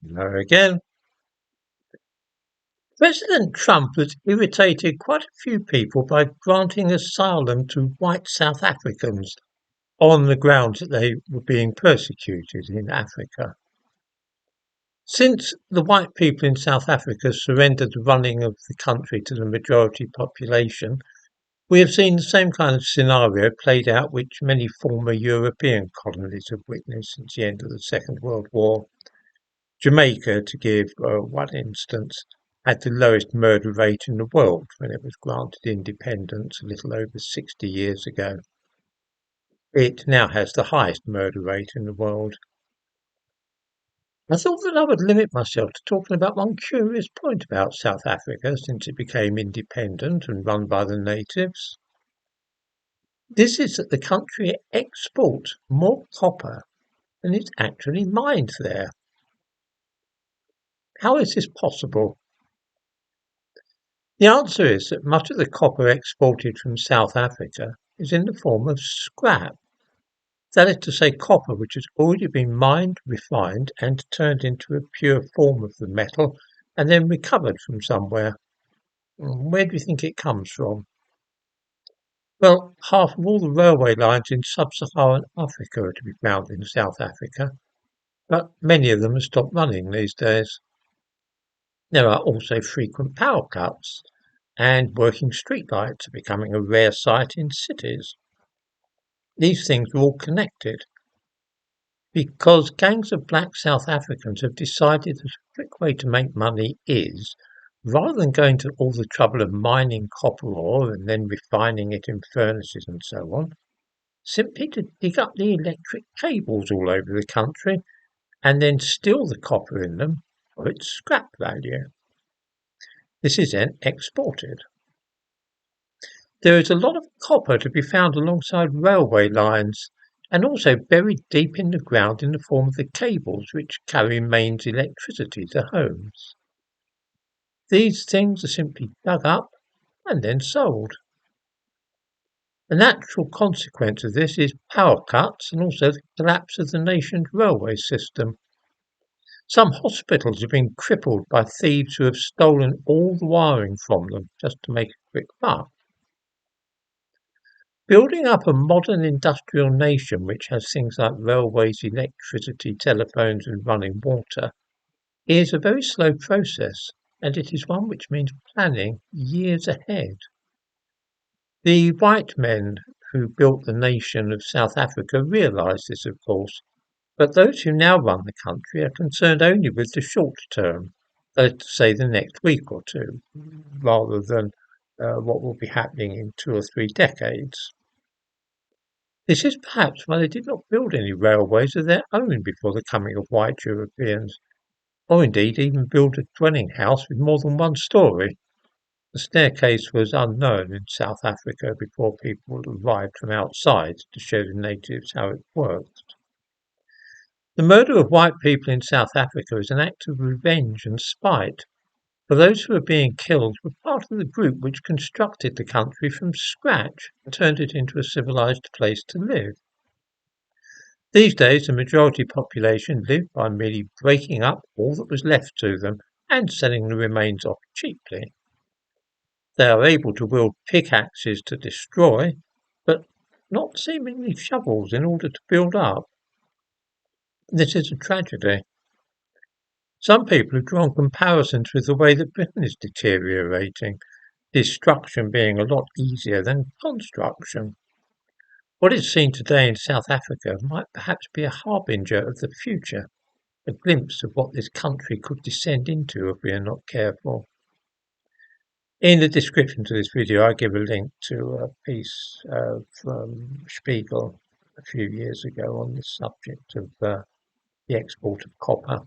Hello again. President Trump has irritated quite a few people by granting asylum to white South Africans on the grounds that they were being persecuted in Africa. Since the white people in South Africa surrendered the running of the country to the majority population, we have seen the same kind of scenario played out which many former European colonies have witnessed since the end of the Second World War. Jamaica, to give one instance, had the lowest murder rate in the world when it was granted independence a little over 60 years ago. It now has the highest murder rate in the world. I thought that I would limit myself to talking about one curious point about South Africa since it became independent and run by the natives. This is that the country exports more copper than is actually mined there. How is this possible? The answer is that much of the copper exported from South Africa is in the form of scrap, that is to say copper which has already been mined, refined and turned into a pure form of the metal and then recovered from somewhere. Where do you think it comes from? Well, half of all the railway lines in sub-Saharan Africa are to be found in South Africa, but many of them have stopped running these days. There are also frequent power cuts, and working streetlights are becoming a rare sight in cities. These things are all connected because gangs of black South Africans have decided that a quick way to make money is, rather than going to all the trouble of mining copper ore and then refining it in furnaces and so on, simply to dig up the electric cables all over the country and then steal the copper in them for its scrap value. This is then exported. There is a lot of copper to be found alongside railway lines and also buried deep in the ground in the form of the cables which carry mains electricity to homes. These things are simply dug up and then sold. The natural consequence of this is power cuts and also the collapse of the nation's railway system. Some hospitals have been crippled by thieves who have stolen all the wiring from them just to make a quick buck. Building up a modern industrial nation which has things like railways, electricity, telephones and running water is a very slow process, and it is one which means planning years ahead. The white men who built the nation of South Africa realised this, of course, but those who now run the country are concerned only with the short term, that is to say the next week or two, rather than what will be happening in 2 or 3 decades. This is perhaps why they did not build any railways of their own before the coming of white Europeans, or indeed even build a dwelling house with more than one story. The staircase was unknown in South Africa before people arrived from outside to show the natives how it worked. The murder of white people in South Africa is an act of revenge and spite, for those who are being killed were part of the group which constructed the country from scratch and turned it into a civilised place to live. These days the majority population live by merely breaking up all that was left to them and selling the remains off cheaply. They are able to wield pickaxes to destroy, but not seemingly shovels in order to build up. This is a tragedy. Some people have drawn comparisons with the way that Britain is deteriorating, destruction being a lot easier than construction. What is seen today in South Africa might perhaps be a harbinger of the future, a glimpse of what this country could descend into if we are not careful. In the description to this video I give a link to a piece from Spiegel a few years ago on the subject of the export of copper.